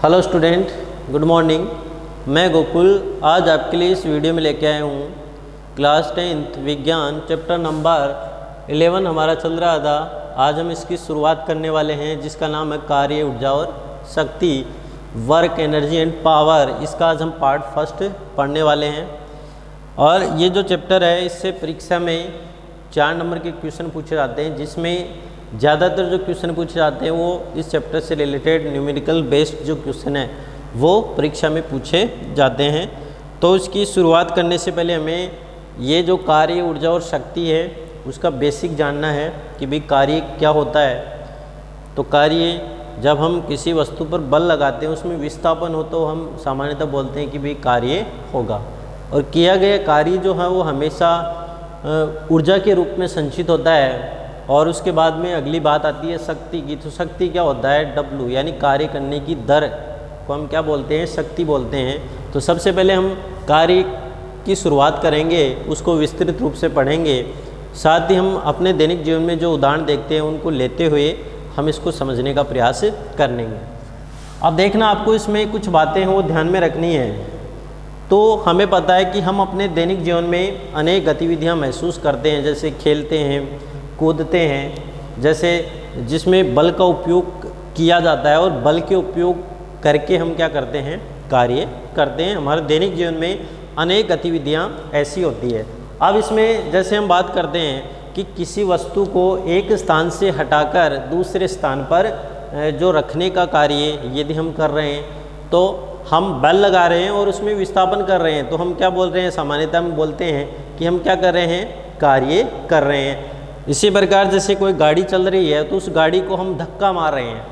Hello student, good morning. मैं गोकुल आज आपके लिए इस वीडियो में लेके आया हूँ क्लास 10th विज्ञान चैप्टर नंबर 11 हमारा चल रहा था। आज हम इसकी शुरुआत करने वाले हैं जिसका नाम है कार्य, ऊर्जा और शक्ति, वर्क, एनर्जी एंड पावर। इसका आज हम पार्ट फर्स्ट पढ़ने वाले हैं। और ये जो चैप्टर है इससे परीक्षा में 4 नंबर के क्वेश्चन पूछे जाते हैं, जिसमें ज़्यादातर जो क्वेश्चन पूछे जाते हैं वो इस चैप्टर से रिलेटेड न्यूमेरिकल बेस्ड जो क्वेश्चन है वो परीक्षा में पूछे जाते हैं। तो इसकी शुरुआत करने से पहले हमें ये जो कार्य, ऊर्जा और शक्ति है उसका बेसिक जानना है कि भाई कार्य क्या होता है। तो कार्य, जब हम किसी वस्तु पर बल लगाते हैं उसमें विस्थापन हो तो हम सामान्यतः बोलते हैं कि भाई कार्य होगा। और किया गया कार्य जो है वो हमेशा ऊर्जा के रूप में संचित होता है। और उसके बाद में अगली बात आती है शक्ति की। तो शक्ति क्या होता है? W, यानी कार्य करने की दर को हम क्या बोलते हैं? शक्ति बोलते हैं। तो सबसे पहले हम कार्य की शुरुआत करेंगे, उसको विस्तृत रूप से पढ़ेंगे। साथ ही हम अपने दैनिक जीवन में जो उदाहरण देखते हैं उनको लेते हुए हम इसको समझने का प्रयास कर लेंगे। अब देखना, आपको इसमें कुछ बातें हैं वो ध्यान में रखनी है। तो हमें पता है कि हम अपने दैनिक जीवन में अनेक गतिविधियाँ महसूस करते हैं, जैसे खेलते हैं, कूदते हैं, जैसे जिसमें बल का उपयोग किया जाता है। और बल के उपयोग करके हम क्या करते हैं? कार्य करते हैं। हमारे दैनिक जीवन में अनेक गतिविधियां ऐसी होती है। अब इसमें जैसे हम बात करते हैं कि किसी वस्तु को एक स्थान से हटाकर दूसरे स्थान पर जो रखने का कार्य यदि हम कर रहे हैं तो हम बल लगा रहे हैं और उसमें विस्थापन कर रहे हैं, तो हम क्या बोल रहे हैं? सामान्यतः हम बोलते हैं कि हम क्या कर रहे हैं? कार्य कर रहे हैं। इसी प्रकार जैसे कोई गाड़ी चल रही है तो उस गाड़ी को हम धक्का मार रहे हैं,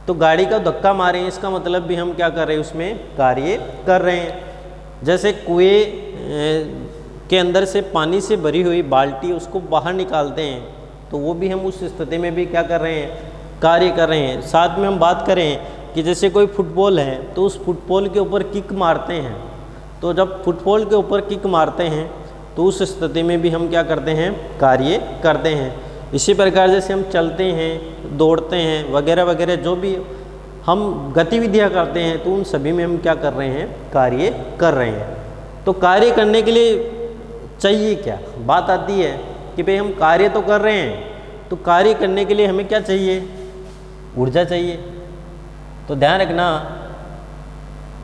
तो गाड़ी का धक्का मारे हैं, इसका मतलब भी हम क्या कर रहे हैं? उसमें कार्य कर रहे हैं। जैसे कुएं के अंदर से पानी से भरी हुई बाल्टी उसको बाहर निकालते हैं, तो वो भी हम उस स्थिति में भी क्या कर रहे हैं? कार्य कर रहे हैं। साथ में हम बात करें कि जैसे कोई फुटबॉल है तो उस फुटबॉल के ऊपर किक मारते हैं, तो जब फुटबॉल के ऊपर किक मारते हैं तो उस स्थिति में भी हम क्या करते हैं? कार्य करते हैं। इसी प्रकार जैसे हम चलते हैं, दौड़ते हैं, वगैरह वगैरह जो भी हम गतिविधियां करते हैं तो उन सभी में हम क्या कर रहे हैं? कार्य कर रहे हैं। तो कार्य करने के लिए चाहिए क्या? बात आती है कि भाई हम कार्य तो कर रहे हैं, तो कार्य करने के लिए हमें क्या चाहिए? ऊर्जा चाहिए। तो ध्यान रखना,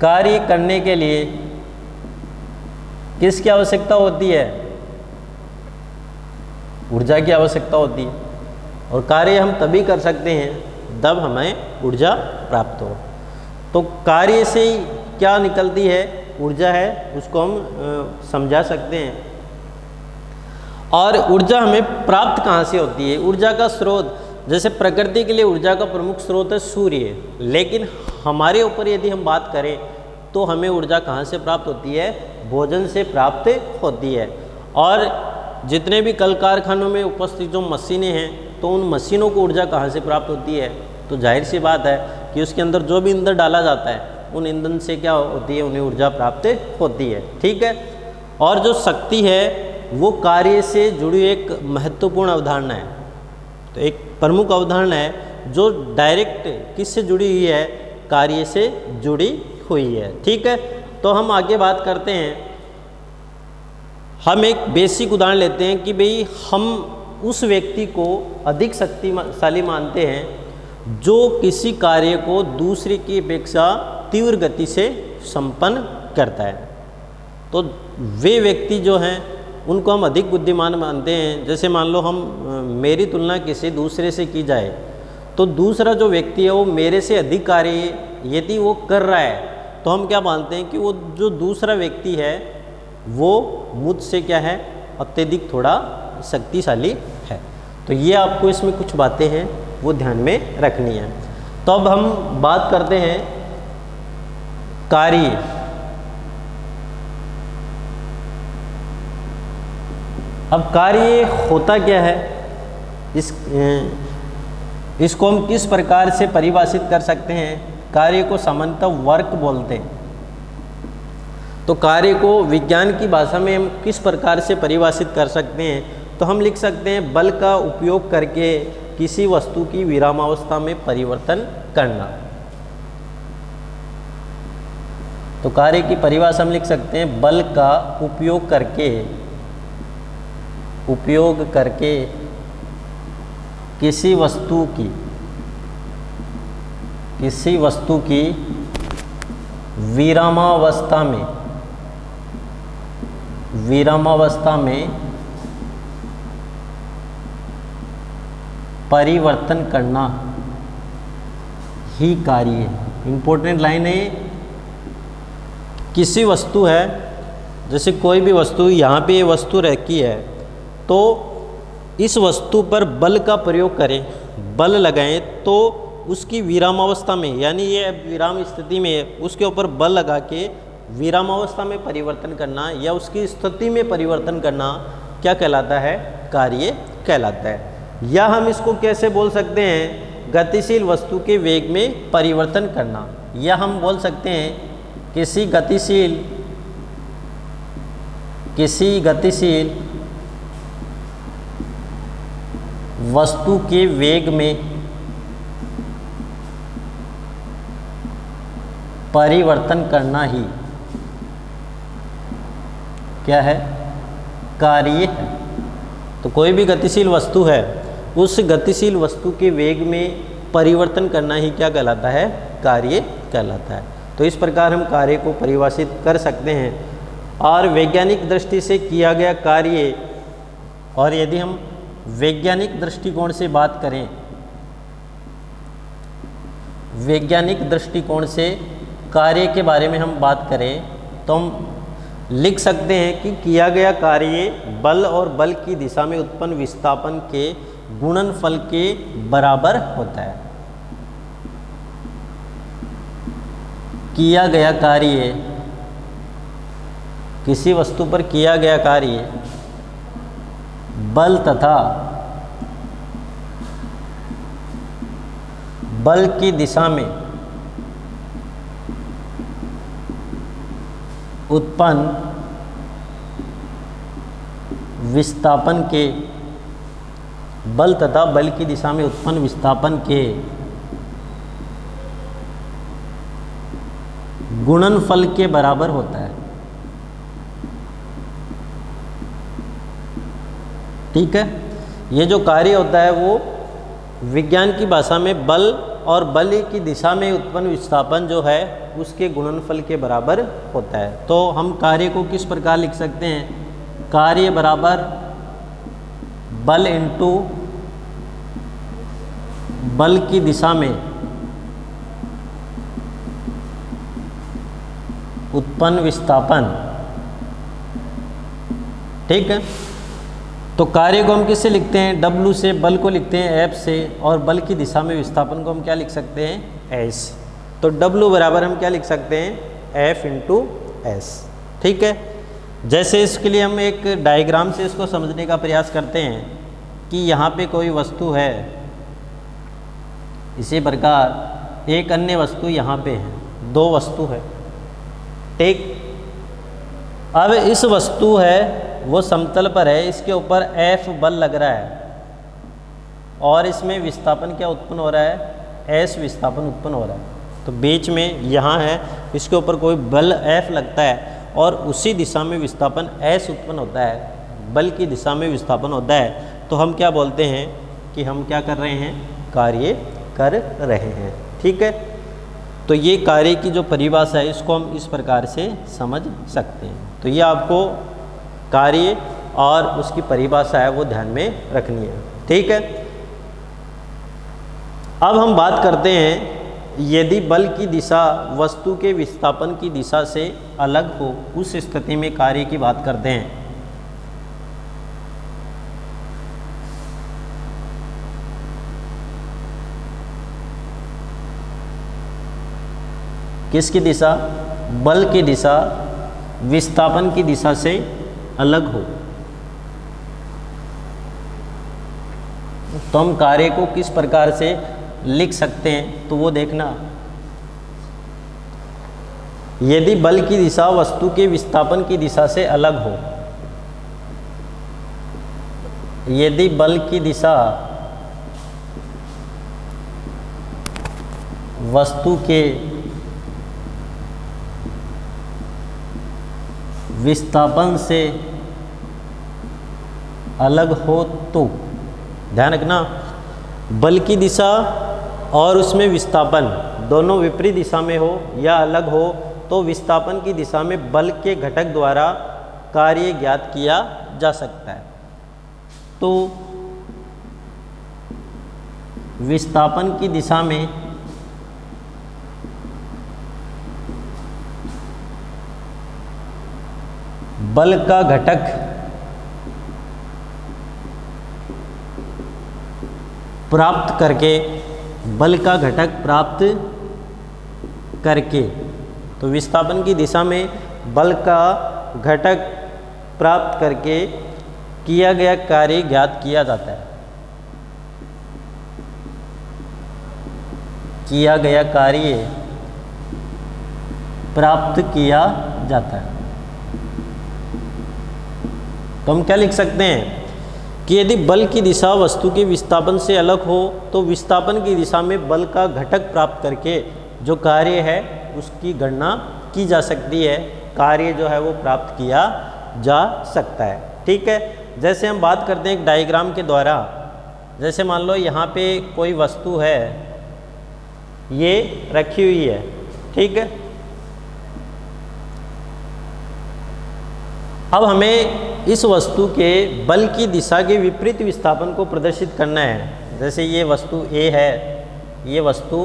कार्य करने के लिए किसकी आवश्यकता होती है? ऊर्जा की आवश्यकता होती है। और कार्य हम तभी कर सकते हैं जब हमें ऊर्जा प्राप्त हो। तो कार्य से क्या निकलती है? ऊर्जा है, उसको हम समझा सकते हैं। और ऊर्जा हमें प्राप्त कहाँ से होती है? ऊर्जा का स्रोत, जैसे प्रकृति के लिए ऊर्जा का प्रमुख स्रोत है सूर्य, लेकिन हमारे ऊपर यदि हम बात करें तो हमें ऊर्जा कहाँ से प्राप्त होती है? भोजन से प्राप्त होती है। और जितने भी कल कारखानों में उपस्थित जो मशीनें हैं तो उन मशीनों को ऊर्जा कहाँ से प्राप्त होती है? तो जाहिर सी बात है कि उसके अंदर जो भी ईंधन डाला जाता है उन ईंधन से क्या होती है? उन्हें ऊर्जा प्राप्त होती है। ठीक है। और जो शक्ति है वो कार्य से जुड़ी एक महत्वपूर्ण अवधारणा है। तो एक प्रमुख अवधारणा है जो डायरेक्ट किससे जुड़ी हुई है? कार्य से जुड़ी हुई है। ठीक है। तो हम आगे बात करते हैं। हम एक बेसिक उदाहरण लेते हैं कि भाई हम उस व्यक्ति को अधिक शक्तिशाली मानते हैं जो किसी कार्य को दूसरे की अपेक्षा तीव्र गति से संपन्न करता है। तो वे व्यक्ति जो हैं उनको हम अधिक बुद्धिमान मानते हैं। जैसे मान लो हम मेरी तुलना किसी दूसरे से की जाए तो दूसरा जो व्यक्ति है वो मेरे से अधिक कार्य यदि वो कर रहा है तो हम क्या मानते हैं कि वो जो दूसरा व्यक्ति है वो मुझसे क्या है? अत्यधिक थोड़ा शक्तिशाली है। तो ये आपको इसमें कुछ बातें हैं वो ध्यान में रखनी है। तो अब हम बात करते हैं कार्य। अब कार्य होता क्या है? इसको हम किस प्रकार से परिभाषित कर सकते हैं? कार्य को सामान्यतः वर्क बोलते हैं। तो कार्य को विज्ञान की भाषा में हम किस प्रकार से परिभाषित कर सकते हैं? तो हम लिख सकते हैं बल का उपयोग करके किसी वस्तु की विरामावस्था में परिवर्तन करना। तो कार्य की परिभाषा हम लिख सकते हैं बल का उपयोग करके किसी वस्तु की विरामावस्था में परिवर्तन करना ही कार्य है। इंपॉर्टेंट लाइन है, किसी वस्तु है, जैसे कोई भी वस्तु, यहाँ पे ये वस्तु रखी है, तो इस वस्तु पर बल का प्रयोग करें, बल लगाएं, तो उसकी विरामावस्था में, यानी ये विराम स्थिति में है, उसके ऊपर बल लगा के विरामावस्था में परिवर्तन करना या उसकी स्थिति में परिवर्तन करना क्या कहलाता है? कार्य कहलाता है। या हम इसको कैसे बोल सकते हैं? गतिशील वस्तु के वेग में परिवर्तन करना, या हम बोल सकते हैं किसी गतिशील वस्तु के वेग में परिवर्तन करना ही क्या है? कार्य है। तो कोई भी गतिशील वस्तु है, उस गतिशील वस्तु के वेग में परिवर्तन करना ही क्या कहलाता है? कार्य कहलाता है। तो इस प्रकार हम कार्य को परिभाषित कर सकते हैं। और वैज्ञानिक दृष्टि से किया गया कार्य, और यदि हम वैज्ञानिक दृष्टिकोण से बात करें, वैज्ञानिक दृष्टिकोण से कार्य के बारे में हम बात करें, तो हम लिख सकते हैं कि किया गया कार्य बल और बल की दिशा में उत्पन्न विस्थापन के गुणनफल के बराबर होता है। किया गया कार्य, किसी वस्तु पर किया गया कार्य बल तथा बल की दिशा में उत्पन्न विस्थापन के, बल तथा बल की दिशा में उत्पन्न विस्थापन के गुणनफल के बराबर होता है। ठीक है, ये जो कार्य होता है वो विज्ञान की भाषा में बल और बल की दिशा में उत्पन्न विस्थापन जो है उसके गुणनफल के बराबर होता है। तो हम कार्य को किस प्रकार लिख सकते हैं? कार्य बराबर बल इंटू बल की दिशा में उत्पन्न विस्थापन। ठीक है, तो कार्य को हम किससे लिखते हैं? W से, बल को लिखते हैं F से, और बल की दिशा में विस्थापन को हम क्या लिख सकते हैं? S। तो W बराबर हम क्या लिख सकते हैं? F into S। ठीक है, जैसे इसके लिए हम एक डायग्राम से इसको समझने का प्रयास करते हैं कि यहाँ पे कोई वस्तु है, इसी प्रकार एक अन्य वस्तु यहाँ पे है, दो वस्तु है। ठीक, अब इस वस्तु है वो समतल पर है, इसके ऊपर F बल लग रहा है और इसमें विस्थापन क्या उत्पन्न हो रहा है? S विस्थापन उत्पन्न हो रहा है। तो बीच में यहाँ है, इसके ऊपर कोई बल F लगता है और उसी दिशा में विस्थापन S उत्पन्न होता है, बल की दिशा में विस्थापन होता है। तो हम क्या बोलते हैं कि हम क्या कर रहे हैं? कार्य कर रहे हैं। ठीक है, तो ये कार्य की जो परिभाषा है इसको हम इस प्रकार से समझ सकते हैं। तो ये आपको कार्य और उसकी परिभाषा है वो ध्यान में रखनी है। ठीक है, अब हम बात करते हैं यदि बल की दिशा वस्तु के विस्थापन की दिशा से अलग हो, उस स्थिति में कार्य की बात करते हैं। किसकी दिशा? बल की दिशा विस्थापन की दिशा से अलग हो, तो हम कार्य को किस प्रकार से लिख सकते हैं? तो वो देखना, यदि बल की दिशा वस्तु के विस्थापन की दिशा से अलग हो, यदि बल की दिशा वस्तु के विस्थापन से अलग हो तो, ध्यान रखना, बल की दिशा और उसमें विस्थापन दोनों विपरीत दिशा में हो या अलग हो तो विस्थापन की दिशा में बल के घटक द्वारा कार्य ज्ञात किया जा सकता है। तो विस्थापन की दिशा में बल का घटक प्राप्त करके, बल का घटक प्राप्त करके, तो विस्थापन की दिशा में बल का घटक प्राप्त करके किया गया कार्य ज्ञात किया जाता है। किया गया कार्य प्राप्त किया जाता है। तो हम क्या लिख सकते हैं कि यदि बल की दिशा वस्तु के विस्थापन से अलग हो तो विस्थापन की दिशा में बल का घटक प्राप्त करके जो कार्य है उसकी गणना की जा सकती है, कार्य जो है वो प्राप्त किया जा सकता है। ठीक है, जैसे हम बात करते हैं एक डायग्राम के द्वारा। जैसे मान लो यहाँ पे कोई वस्तु है, ये रखी हुई है, ठीक है। अब हमें इस वस्तु के बल की दिशा के विपरीत विस्थापन को प्रदर्शित करना है। जैसे ये वस्तु A है, ये वस्तु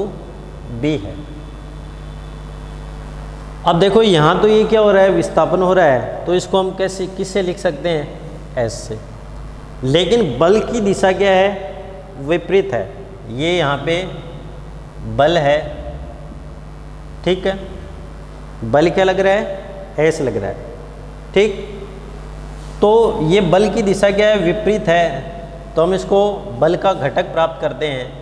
B है। अब देखो यहाँ तो ये क्या हो रहा है, विस्थापन हो रहा है, तो इसको हम कैसे, किससे लिख सकते हैं, S से। लेकिन बल की दिशा क्या है, विपरीत है। ये यहाँ पे बल है, ठीक है, बल क्या लग रहा है, S लग रहा है, ठीक। तो ये बल की दिशा क्या है, विपरीत है, तो हम इसको बल का घटक प्राप्त करते हैं।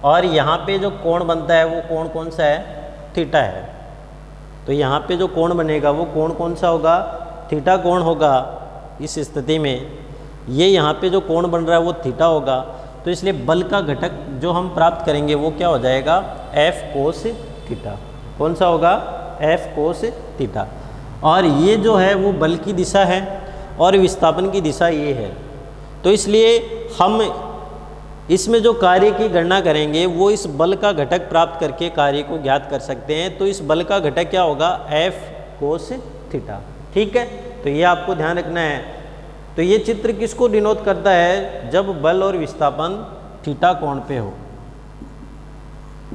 और यहाँ पे जो कोण बनता है वो कोण कौन सा है, थीटा है। तो यहाँ पे जो कोण बनेगा वो कोण कौन सा होगा, थीटा कोण होगा। इस स्थिति में ये यहाँ पे जो कोण बन रहा है वो थीटा होगा। तो इसलिए बल का घटक जो हम प्राप्त करेंगे वो क्या हो जाएगा, F कोस थीटा। कौन सा होगा, F कोस थीटा। और ये जो है वो बल की दिशा है और विस्थापन की दिशा ये है। तो इसलिए हम इसमें जो कार्य की गणना करेंगे वो इस बल का घटक प्राप्त करके कार्य को ज्ञात कर सकते हैं। तो इस बल का घटक क्या होगा, F कोस थीटा, ठीक है। तो ये आपको ध्यान रखना है। तो ये चित्र किसको डिनोट करता है, जब बल और विस्थापन थीटा कोण पे हो।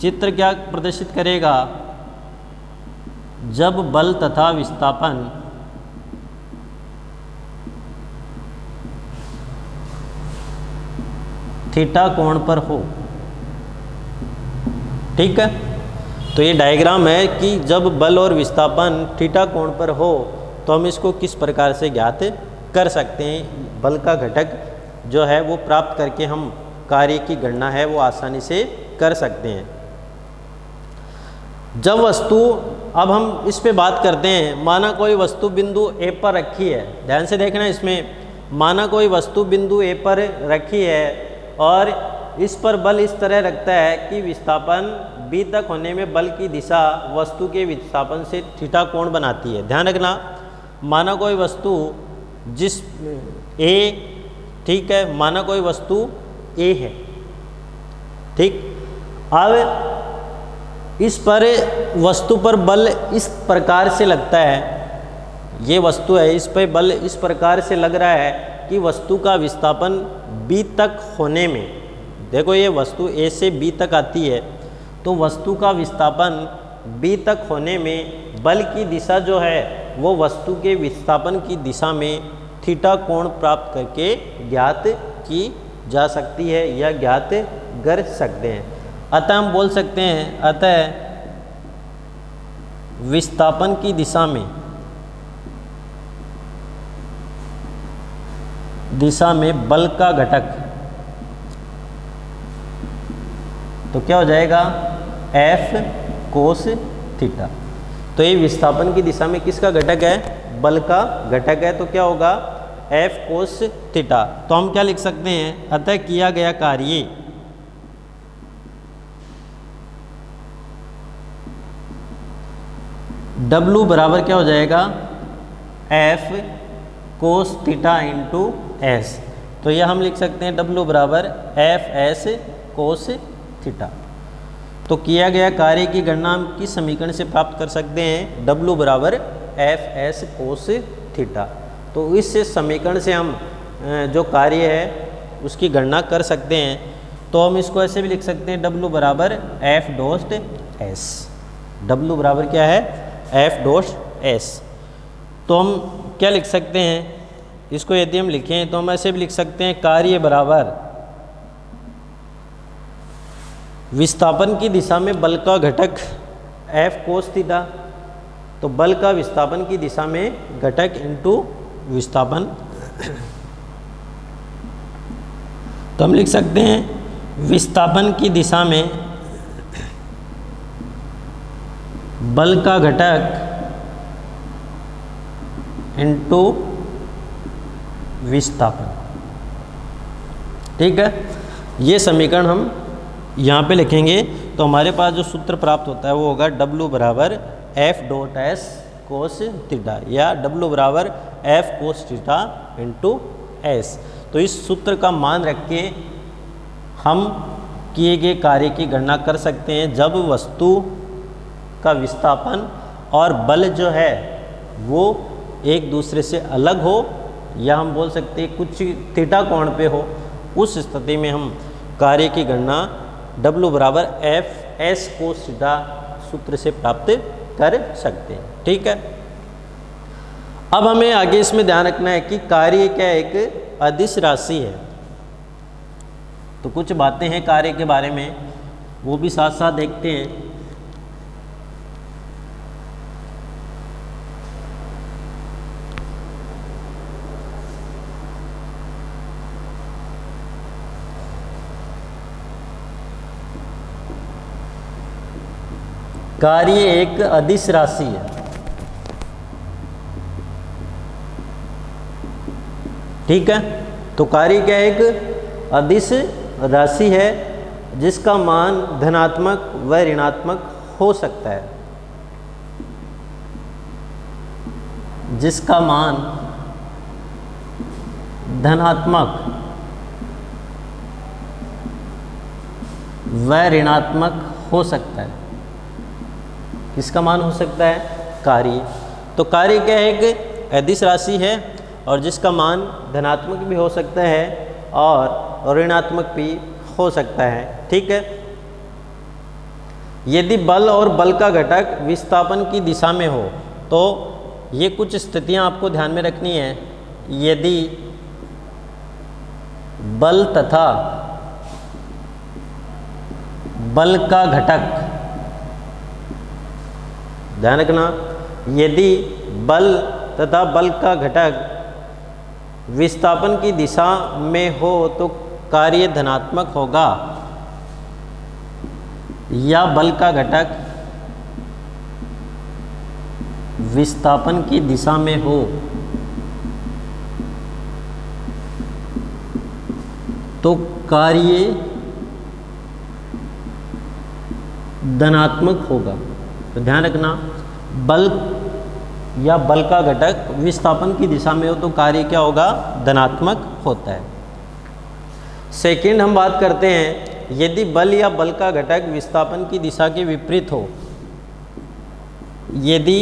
चित्र क्या प्रदर्शित करेगा, जब बल तथा विस्थापन थीटा कोण पर हो, ठीक है। तो ये डायग्राम है कि जब बल और विस्थापन थीटा कोण पर हो तो हम इसको किस प्रकार से ज्ञात कर सकते हैं। बल का घटक जो है वो प्राप्त करके हम कार्य की गणना है वो आसानी से कर सकते हैं। जब वस्तु, अब हम इस पे बात करते हैं, माना कोई वस्तु बिंदु A पर रखी है, ध्यान से देखना इसमें, माना कोई वस्तु बिंदु A पर रखी है और इस पर बल इस तरह रखता है कि विस्थापन B तक होने में बल की दिशा वस्तु के विस्थापन से थीटा कोण बनाती है। ध्यान रखना, माना कोई वस्तु जिस A, ठीक है, माना कोई वस्तु A है, ठीक। अब इस पर वस्तु पर बल इस प्रकार से लगता है, ये वस्तु है, इस पर बल इस प्रकार से लग रहा है कि वस्तु का विस्थापन B तक होने में, देखो ये वस्तु A से B तक आती है, तो वस्तु का विस्थापन B तक होने में बल की दिशा जो है वो वस्तु के विस्थापन की दिशा में थीटा कोण प्राप्त करके ज्ञात की जा सकती है या ज्ञात कर सकते हैं। अतः हम बोल सकते हैं, अतः विस्थापन की दिशा में बल का घटक, तो क्या हो जाएगा, F कोस थीटा। तो ये विस्थापन की दिशा में किसका घटक है, बल का घटक है, तो क्या होगा, F कोस थीटा। तो हम क्या लिख सकते हैं, अतः किया गया कार्य W बराबर क्या हो जाएगा, F cos theta into S. तो यह हम लिख सकते हैं W बराबर एफ एस कोस थीटा। तो किया गया कार्य की गणना हम किस समीकरण से प्राप्त कर सकते हैं? W बराबर एफ एस कोस थीटा। तो इस समीकरण से हम जो कार्य है उसकी गणना कर सकते हैं। तो हम इसको ऐसे भी लिख सकते हैं W बराबर एफ डॉट एस। W बराबर क्या है? F dot S. तो हम क्या लिख सकते हैं इसको? यदि हम लिखें तो हम ऐसे भी लिख सकते हैं कार्य बराबर विस्थापन की दिशा में बल का घटक एफ कोस थीटा। तो बल का विस्थापन की दिशा में घटक इंटू विस्थापन। तो हम लिख सकते हैं विस्थापन की दिशा में बल का घटक इंटू विस्थापन। ठीक है, ये समीकरण हम यहाँ पे लिखेंगे तो हमारे पास जो सूत्र प्राप्त होता है वो होगा W बराबर F dot S cos theta या W बराबर F cos theta into S. तो इस सूत्र का मान रख के हम किए गए कार्य की गणना कर सकते हैं जब वस्तु का विस्थापन और बल जो है वो एक दूसरे से अलग हो, या हम बोल सकते हैं कुछ थीटा कोण पे हो। उस स्थिति में हम कार्य की गणना W बराबर एफ एस कोस थीटा सूत्र से प्राप्त कर सकते हैं। ठीक है, अब हमें आगे इसमें ध्यान रखना है कि कार्य क्या एक अदिश राशि है। तो कुछ बातें हैं कार्य के बारे में, वो भी साथ साथ देखते हैं। कार्य एक अदिश राशि है। ठीक है, तो कार्य क्या एक अदिश राशि है जिसका मान धनात्मक व ऋणात्मक हो सकता है। जिसका मान धनात्मक व ऋणात्मक हो सकता है। किसका मान हो सकता है? कार्य। तो कार्य क्या है? एक अदिश राशि है और जिसका मान धनात्मक भी हो सकता है और ऋणात्मक भी हो सकता है। ठीक है, यदि बल और बल का घटक विस्थापन की दिशा में हो तो ये कुछ स्थितियां आपको ध्यान में रखनी है। यदि बल तथा बल का घटक, ध्यान रखना, यदि बल तथा बल का घटक विस्थापन की दिशा में हो तो कार्य धनात्मक होगा, या बल का घटक विस्थापन की दिशा में हो तो कार्य धनात्मक होगा। तो ध्यान रखना, बल या बल का घटक विस्थापन की दिशा में हो तो कार्य क्या होगा? धनात्मक होता है। सेकंड हम बात करते हैं, यदि बल या बल का घटक विस्थापन की दिशा के विपरीत हो। यदि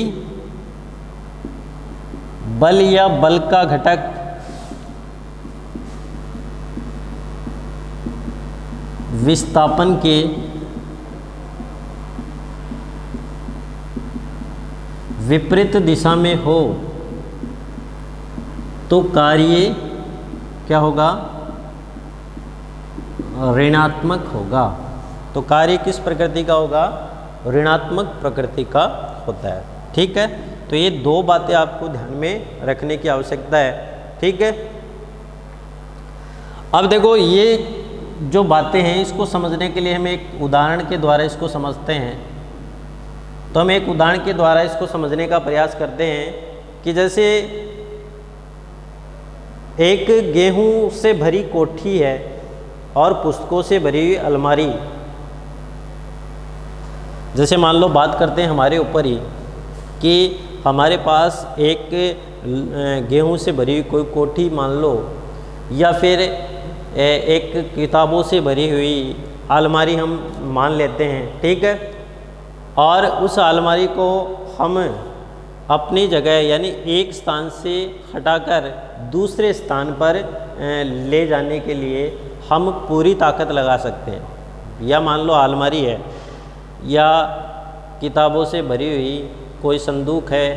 बल या बल का घटक विस्थापन के विपरीत दिशा में हो तो कार्य क्या होगा? ऋणात्मक होगा। तो कार्य किस प्रकृति का होगा? ऋणात्मक प्रकृति का होता है। ठीक है, तो ये दो बातें आपको ध्यान में रखने की आवश्यकता है। ठीक है, अब देखो ये जो बातें हैं इसको समझने के लिए हम एक उदाहरण के द्वारा इसको समझते हैं। तो हम एक उदाहरण के द्वारा इसको समझने का प्रयास करते हैं कि जैसे एक गेहूं से भरी कोठी है और पुस्तकों से भरी हुई अलमारी। जैसे मान लो बात करते हैं हमारे ऊपर ही कि हमारे पास एक गेहूं से भरी हुई कोई कोठी मान लो, या फिर एक किताबों से भरी हुई अलमारी हम मान लेते हैं, ठीक है। और उस अलमारी को हम अपनी जगह यानी एक स्थान से हटाकर दूसरे स्थान पर ले जाने के लिए हम पूरी ताकत लगा सकते हैं। या मान लो अलमारी है या किताबों से भरी हुई कोई संदूक है,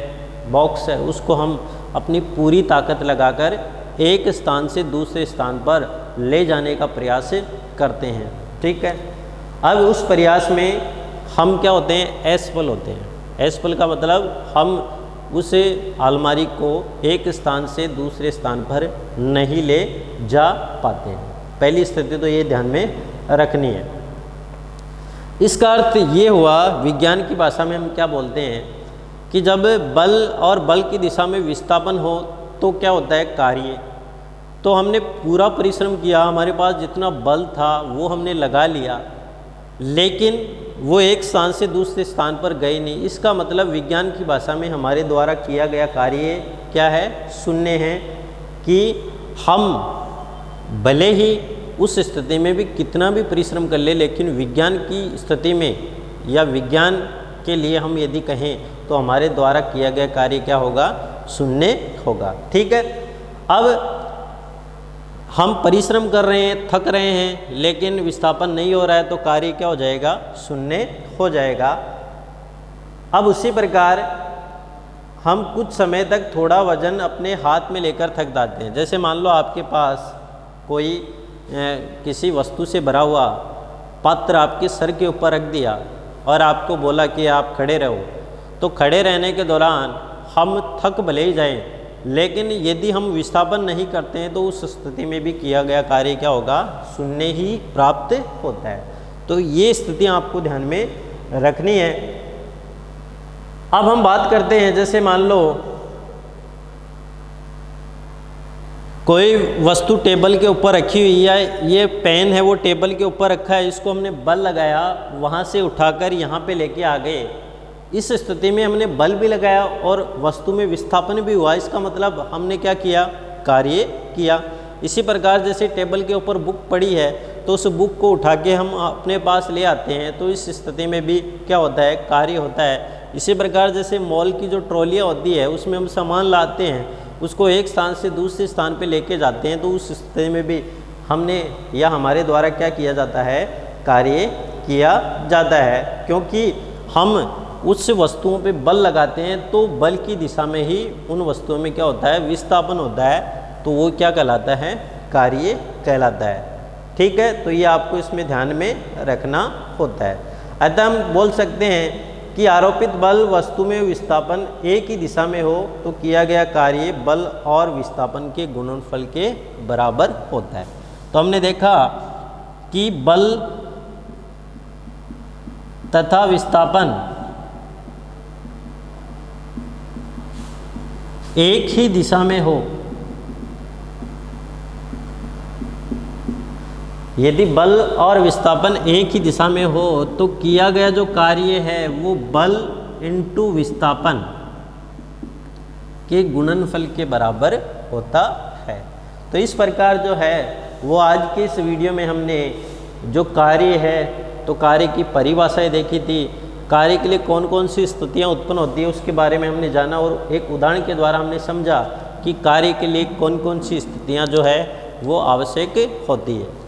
बॉक्स है, उसको हम अपनी पूरी ताकत लगाकर एक स्थान से दूसरे स्थान पर ले जाने का प्रयास करते हैं, ठीक है। अब उस प्रयास में हम क्या होते हैं, असफल होते हैं। असफल का मतलब हम उस अलमारी को एक स्थान से दूसरे स्थान पर नहीं ले जा पाते हैं। पहली स्थिति तो ये ध्यान में रखनी है। इसका अर्थ ये हुआ, विज्ञान की भाषा में हम क्या बोलते हैं कि जब बल और बल की दिशा में विस्थापन हो तो क्या होता है, कार्य। तो हमने पूरा परिश्रम किया, हमारे पास जितना बल था वो हमने लगा लिया, लेकिन वो एक स्थान से दूसरे स्थान पर गए नहीं। इसका मतलब विज्ञान की भाषा में हमारे द्वारा किया गया कार्य क्या है, शून्य है। कि हम भले ही उस स्थिति में भी कितना भी परिश्रम कर ले, लेकिन विज्ञान की स्थिति में या विज्ञान के लिए हम यदि कहें तो हमारे द्वारा किया गया कार्य क्या होगा, शून्य होगा, ठीक है। अब हम परिश्रम कर रहे हैं, थक रहे हैं, लेकिन विस्थापन नहीं हो रहा है तो कार्य क्या हो जाएगा, शून्य हो जाएगा। अब उसी प्रकार हम कुछ समय तक थोड़ा वजन अपने हाथ में लेकर थक जाते हैं। जैसे मान लो आपके पास कोई किसी वस्तु से भरा हुआ पात्र आपके सर के ऊपर रख दिया और आपको बोला कि आप खड़े रहो, तो खड़े रहने के दौरान हम थक भले ही जाएं, लेकिन यदि हम विस्थापन नहीं करते हैं तो उस स्थिति में भी किया गया कार्य क्या होगा, शून्य ही प्राप्त होता है। तो ये स्थितियाँ आपको ध्यान में रखनी है। अब हम बात करते हैं, जैसे मान लो कोई वस्तु टेबल के ऊपर रखी हुई है, ये पेन है वो टेबल के ऊपर रखा है, इसको हमने बल लगाया, वहाँ से उठाकर यहाँ पे लेके आ गए। इस स्थिति में हमने बल भी लगाया और वस्तु में विस्थापन भी हुआ, इसका मतलब हमने क्या किया, कार्य किया। इसी प्रकार जैसे टेबल के ऊपर बुक पड़ी है तो उस बुक को उठा के हम अपने पास ले आते हैं, तो इस स्थिति में भी क्या होता है, कार्य होता है। इसी प्रकार जैसे मॉल की जो ट्रॉलियाँ होती है उसमें हम सामान लाते हैं, उसको एक स्थान से दूसरे स्थान पे लेके जाते हैं, तो उस स्थिति में भी हमने या हमारे द्वारा क्या किया जाता है, कार्य किया जाता है। क्योंकि हम उस वस्तुओं पे बल लगाते हैं तो बल की दिशा में ही उन वस्तुओं में क्या होता है, विस्थापन होता है, तो वो क्या कहलाता है, कार्य कहलाता है, ठीक है। तो ये आपको इसमें ध्यान में रखना होता है। अतः हम बोल सकते हैं कि आरोपित बल वस्तु में विस्थापन एक ही दिशा में हो तो किया गया कार्य बल और विस्थापन के गुणनफल के बराबर होता है। तो हमने देखा कि बल तथा विस्थापन एक ही दिशा में हो, यदि बल और विस्थापन एक ही दिशा में हो तो किया गया जो कार्य है वो बल इंटू विस्थापन के गुणनफल के बराबर होता है। तो इस प्रकार जो है वो आज के इस वीडियो में हमने जो कार्य है तो कार्य की परिभाषाएं देखी थी, कार्य के लिए कौन कौन सी स्थितियां उत्पन्न होती है उसके बारे में हमने जाना, और एक उदाहरण के द्वारा हमने समझा कि कार्य के लिए कौन कौन सी स्थितियां जो है वो आवश्यक होती है।